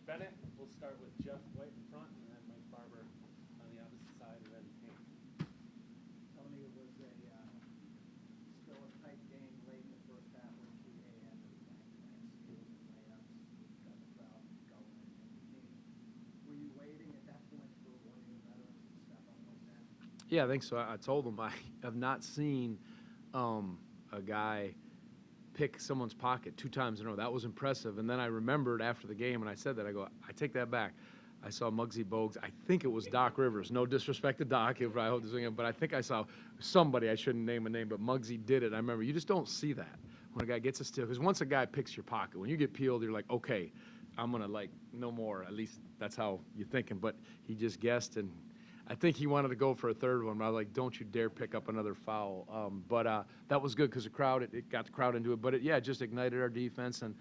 Bennett. We'll start with Jeff White in front, and then Mike Barber on the opposite side, and then Hank. Tony, it was still a tight game late in the first half when Kihei had those back-to-back steals and layups, got the crowd going in the game. Were you waiting at that point for one of your veterans to step up like that? Yeah, I think so. I told him I have not seen a guy pick someone's pocket 2 times in a row. That was impressive. And then I remembered after the game, and I said that, I go, I take that back. I saw Muggsy Bogues. I think it was Doc Rivers. No disrespect to Doc, I hope this again, but I think I saw somebody, I shouldn't name a name, but Muggsy did it. I remember, you just don't see that when a guy gets a steal. Because once a guy picks your pocket, when you get peeled, you're like, okay, I'm going to, no more. At least that's how you're thinking. But he just guessed, and I think he wanted to go for a third one, but I was like, don't you dare pick up another foul. But that was good because the crowd, it got the crowd into it. But it just ignited our defense. And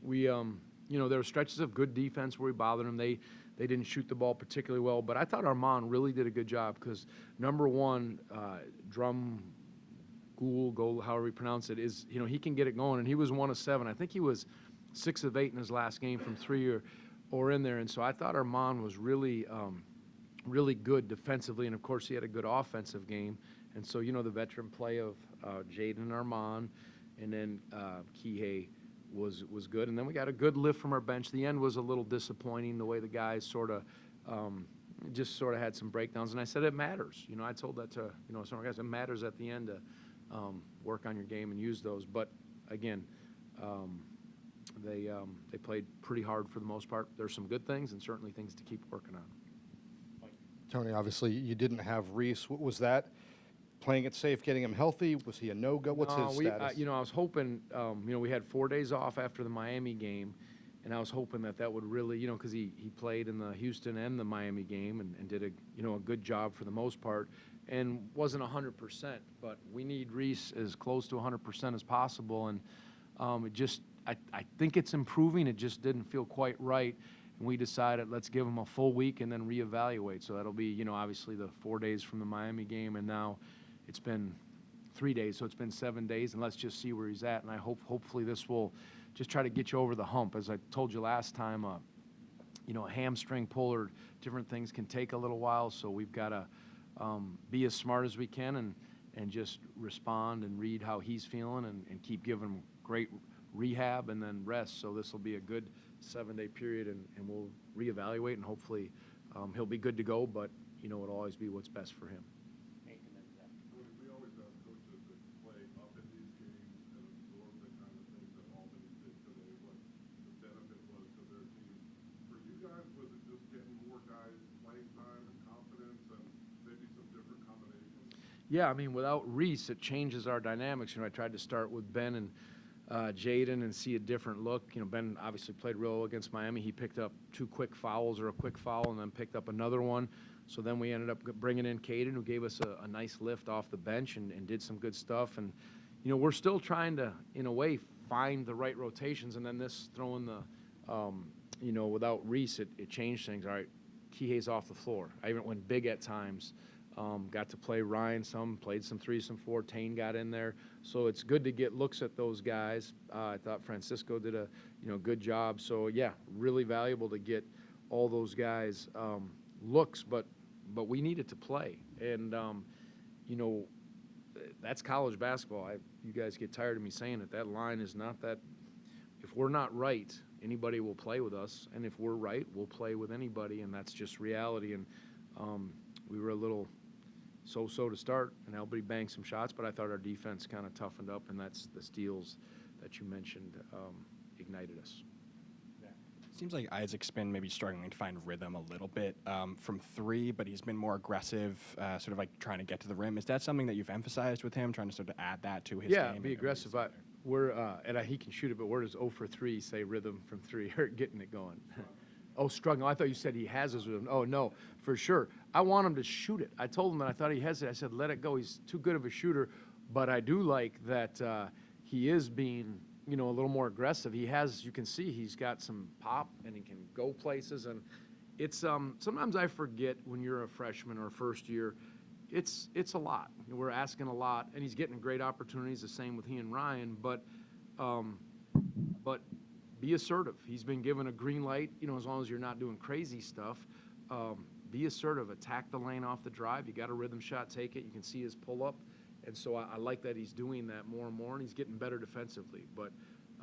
we, there were stretches of good defense where we bothered them. They didn't shoot the ball particularly well. But I thought Armand really did a good job because, number one, Goul, however you pronounce it, is, he can get it going. And he was 1 of 7. I think he was 6 of 8 in his last game from 3 or in there. And so I thought Armand was really really good defensively, and of course he had a good offensive game. And so the veteran play of Jaden and Armand, and then Kihei was good. And then we got a good lift from our bench. The end was a little disappointing, the way the guys sort of had some breakdowns. And I said it matters. I told that to some of our guys. It matters at the end to work on your game and use those. But again, they played pretty hard for the most part. There's some good things and certainly things to keep working on. Tony, obviously you didn't have Reese. What was that? Playing it safe, getting him healthy? Was he a no-go? What's his status? I was hoping, we had 4 days off after the Miami game, and I was hoping that would really, because he played in the Houston and the Miami game and did a good job for the most part, and wasn't 100%. But we need Reese as close to 100% as possible, and I think it's improving. It just didn't feel quite right. And we decided let's give him a full week and then reevaluate. So that'll be, obviously the 4 days from the Miami game, and now it's been 3 days, so it's been 7 days, and let's just see where he's at. And I hopefully this will just try to get you over the hump. As I told you last time, a hamstring pull or different things can take a little while, so we've got to be as smart as we can and just respond and read how he's feeling and keep giving him great rehab and then rest. So this will be a good 7-day period, and we'll reevaluate, and hopefully he'll be good to go, but it'll always be what's best for him. Hank and then Jeff. We always ask coaches to play up in these games and absorb the kind of things that Albany did today, what the benefit was to their team. For you guys, was it just getting more guys playing time and confidence and maybe some different combinations? Yeah, without Reese, it changes our dynamics. I tried to start with Ben and Jaden and see a different look. Ben obviously played real well against Miami. He picked up 2 quick fouls or a quick foul and then picked up another one. So then we ended up bringing in Caden, who gave us a nice lift off the bench and did some good stuff. And, we're still trying to, in a way, find the right rotations. And then this throwing the, without Reese, it changed things. All right, Kihei's off the floor. I even went big at times. Got to play Ryan some, played some 3, some 4. Tane got in there. So it's good to get looks at those guys. I thought Francisco did a good job. So, yeah, really valuable to get all those guys looks, but we needed to play. And, that's college basketball. You guys get tired of me saying it. That line is not that – if we're not right, anybody will play with us. And if we're right, we'll play with anybody, and that's just reality. And we were a little – so to start, and Albany banked some shots, but I thought our defense kind of toughened up, and that's the steals that you mentioned ignited us. Seems like Isaac's been maybe struggling to find rhythm a little bit from 3, but he's been more aggressive, sort of like trying to get to the rim. Is that something that you've emphasized with him, trying to sort of add that to his game? Yeah, be aggressive. He can shoot it, but where does 0 for 3 say rhythm from 3 or getting it going? Oh, struggling. I thought you said he has his rhythm. Oh, no, for sure. I want him to shoot it. I told him that I thought he hesitated. I said, let it go. He's too good of a shooter. But I do like that he is being, a little more aggressive. He has, you can see, he's got some pop, and he can go places. And it's sometimes I forget when you're a freshman or first year, it's a lot. We're asking a lot, and he's getting great opportunities. The same with he and Ryan. But be assertive. He's been given a green light, as long as you're not doing crazy stuff. Be assertive, attack the lane off the drive. You got a rhythm shot, take it. You can see his pull up. And so I like that he's doing that more and more, and he's getting better defensively. But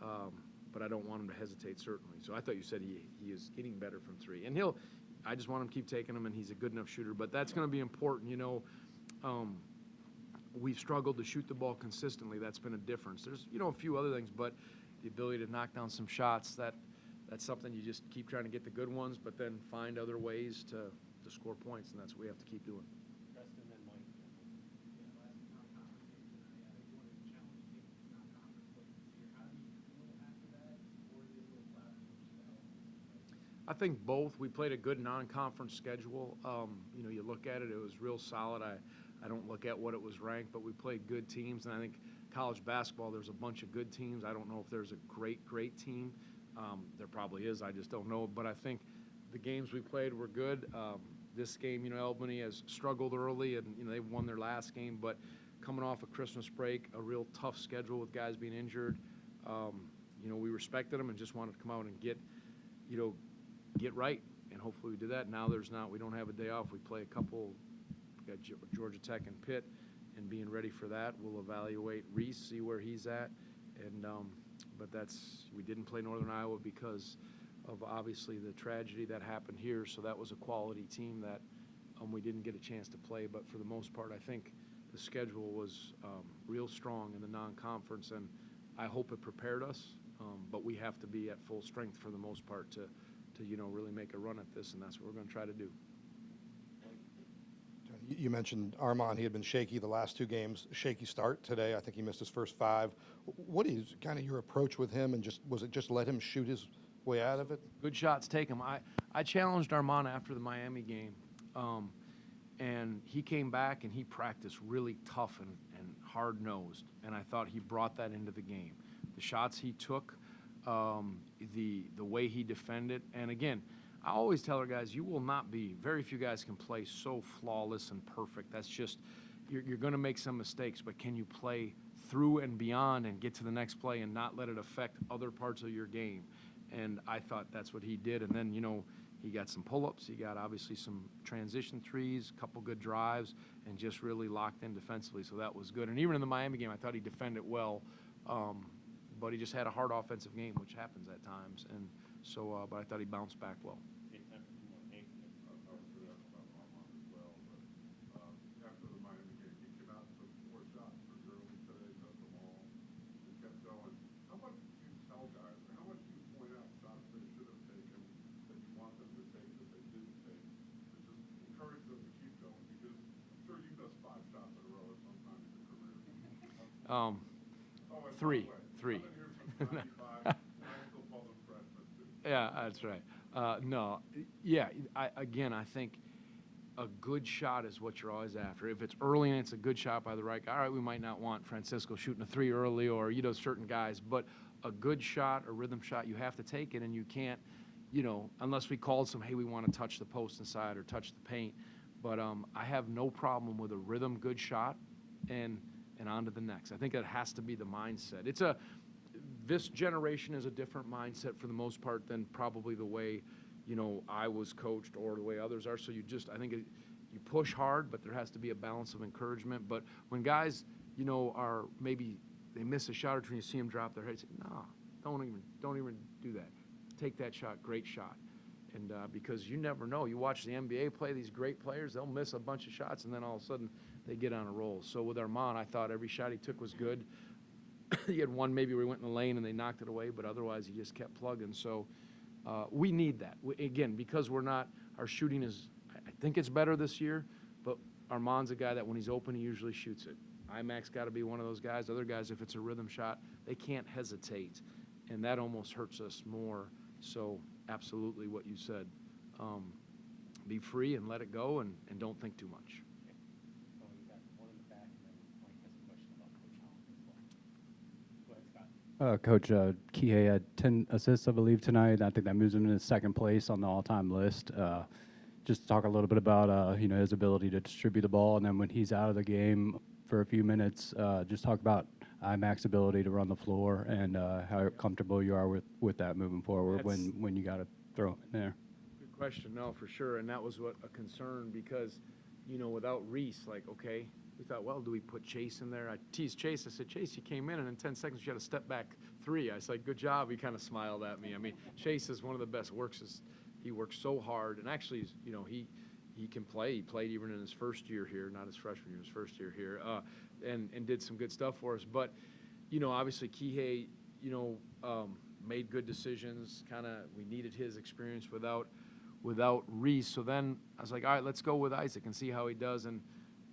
I don't want him to hesitate, certainly. So I thought you said he is getting better from three. And I just want him to keep taking them, and he's a good enough shooter. But that's going to be important, We've struggled to shoot the ball consistently. That's been a difference. There's, a few other things, but the ability to knock down some shots, that's something you just keep trying to get the good ones, but then find other ways to score points, and that's what we have to keep doing. Preston and Mike. Yeah, last non-conference game tonight, I think one of the challenging things with non-conference play this year. How do you feel after that? Or is it a little clouded with just elements? I think both. We played a good non-conference schedule. You look at it, it was real solid. I don't look at what it was ranked, but we played good teams, and I think college basketball, there's a bunch of good teams. I don't know if there's a great team. There probably is. I just don't know. But I think the games we played were good. This game, UAlbany has struggled early, and they won their last game. But coming off a Christmas break, a real tough schedule with guys being injured, we respected them and just wanted to come out and get right. And hopefully we did that. Now we don't have a day off. We play a couple. We got Georgia Tech and Pitt, and being ready for that, we'll evaluate Reese, see where he's at, and but we didn't play Northern Iowa because of obviously the tragedy that happened here. So that was a quality team that we didn't get a chance to play. But for the most part, I think the schedule was real strong in the non-conference, and I hope it prepared us. But we have to be at full strength for the most part to really make a run at this, and that's what we're going to try to do. You mentioned Armand. He had been shaky the last two games. Shaky start today. I think he missed his first 5. What is kind of your approach with him, and was it just let him shoot his way out of it? Good shots, take them. I challenged Armand after the Miami game, and he came back and he practiced really tough and hard-nosed, and I thought he brought that into the game. The shots he took, the way he defended, and again, I always tell our guys, very few guys can play so flawless and perfect. That's just, you're going to make some mistakes, but can you play through and beyond and get to the next play and not let it affect other parts of your game? And I thought that's what he did. And then, he got some pull-ups. He got obviously some transition threes, a couple good drives, and just really locked in defensively. So that was good. And even in the Miami game, I thought he defended well. But he just had a hard offensive game, which happens at times. And so, but I thought he bounced back well. Okay, time for 2 more. Hank. I was going to ask about Armand as well, but after the Miami game, he came out and took 4 shots pretty early today, took them all, and kept going. How much do you tell guys, or how much do you point out shots they should have taken that you want them to take that they didn't take, to just encourage them to keep going? Because I'm sure you missed 5 shots in a row at some time in your career. Um, Oh, and by the three. way, Three. I've been here since 95, and I still call them freshmen too. Yeah, that's right. No, yeah, I think a good shot is what you're always after. If it's early and it's a good shot by the right guy, all right, we might not want Francisco shooting a 3 early or, certain guys, but a good shot, a rhythm shot, you have to take it, and you can't, unless we called hey, we want to touch the post inside or touch the paint. But I have no problem with a rhythm good shot and on to the next. I think that has to be the mindset. This generation is a different mindset for the most part than probably the way, I was coached or the way others are. So I think you push hard, but there has to be a balance of encouragement. But when guys, are maybe they miss a shot or two, and you see them drop their head, say, nah, don't even do that. Take that shot, great shot. And because you never know. You watch the NBA play, these great players, they'll miss a bunch of shots, and then all of a sudden they get on a roll. So with Armand, I thought every shot he took was good. He had one maybe where he went in the lane and they knocked it away, but otherwise he just kept plugging. So we need that. Again, because our shooting is, I think it's better this year, but Armand's a guy that when he's open, he usually shoots it. IMAC's got to be one of those guys. Other guys, if it's a rhythm shot, they can't hesitate, and that almost hurts us more. So absolutely what you said. Be free and let it go, and don't think too much. Oh, you got one in the back, and then Mike has a question about Coach Holland as well. Go ahead, Scott. Coach Kihei had 10 assists, I believe, tonight. I think that moves him into second place on the all-time list. Just talk a little bit about his ability to distribute the ball, and then when he's out of the game for a few minutes, just talk about IMAX ability to run the floor and how comfortable you are with that moving forward when you got to throw him in there. Good question. No, for sure. And that was what a concern because, without Reese, like, okay, we thought, well, do we put Chase in there? I teased Chase. I said, Chase, you came in and in 10 seconds you had a step back 3. I said, good job. He kind of smiled at me. I mean, Chase is one of the best works. He works so hard. And actually, he can play. He played even in his first year here, not his freshman year, his first year here, and did some good stuff for us. But, obviously Kihei, made good decisions. We needed his experience without Reese. So then I was like, all right, let's go with Isaac and see how he does. And,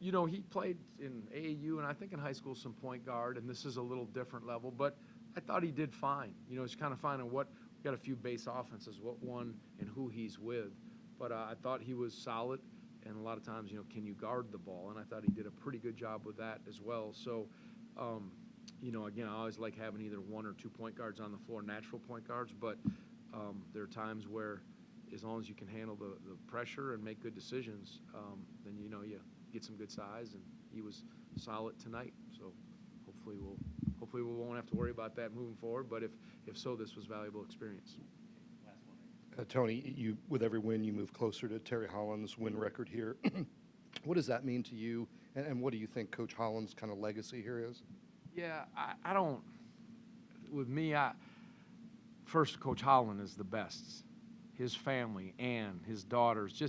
he played in AAU and I think in high school some point guard, and this is a little different level, but I thought he did fine. He's kind of finding we got a few base offenses, what one and who he's with. But I thought he was solid, and a lot of times, can you guard the ball? And I thought he did a pretty good job with that as well. So, again, I always like having either 1 or 2 point guards on the floor, natural point guards, but there are times where as long as you can handle the pressure and make good decisions, then, you get some good size, and he was solid tonight. So hopefully we won't have to worry about that moving forward, but if so, this was valuable experience. Last one. Tony, with every win, you move closer to Terry Holland's win record here. What does that mean to you, and what do you think Coach Holland's kind of legacy here is? Yeah, I don't. With me, first, Coach Holland is the best. His family, Ann, his daughters,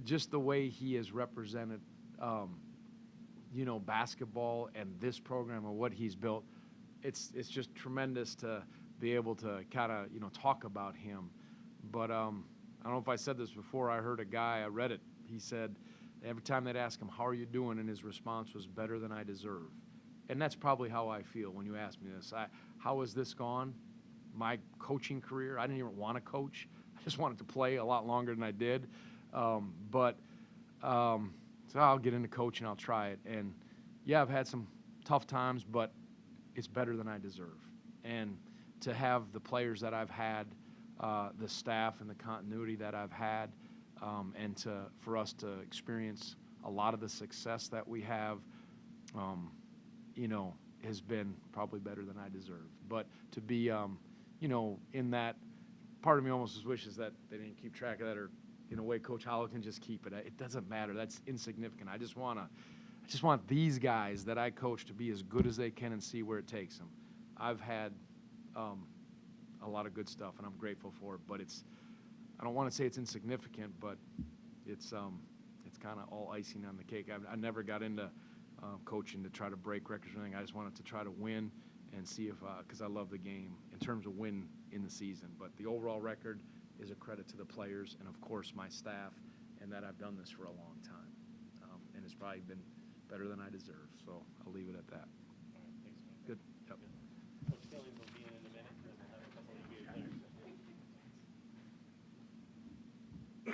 just the way he has represented, basketball and this program and what he's built. It's just tremendous to be able to kind of talk about him. But I don't know if I said this before. I heard a guy, I read it. He said every time they'd ask him, how are you doing? And his response was, better than I deserve. And that's probably how I feel when you ask me this. How has this gone? My coaching career, I didn't even want to coach. I just wanted to play a lot longer than I did. So I'll get into coaching, I'll try it. And yeah, I've had some tough times, but it's better than I deserve. And to have the players that I've had, the staff and the continuity that I've had, and for us to experience a lot of the success that we have, has been probably better than I deserve. But to be, in that, part of me almost wishes that they didn't keep track of that, or in a way Coach Holland can just keep it. It doesn't matter. That's insignificant. I just want these guys that I coach to be as good as they can and see where it takes them. I've had a lot of good stuff, and I'm grateful for it. But I don't want to say it's insignificant, but it's kind of all icing on the cake. I never got into coaching to try to break records or anything. I just wanted to try to win and see if, because I love the game in terms of win in the season. But the overall record is a credit to the players and, of course, my staff, and that I've done this for a long time. And it's probably been better than I deserve. So I'll leave it at that.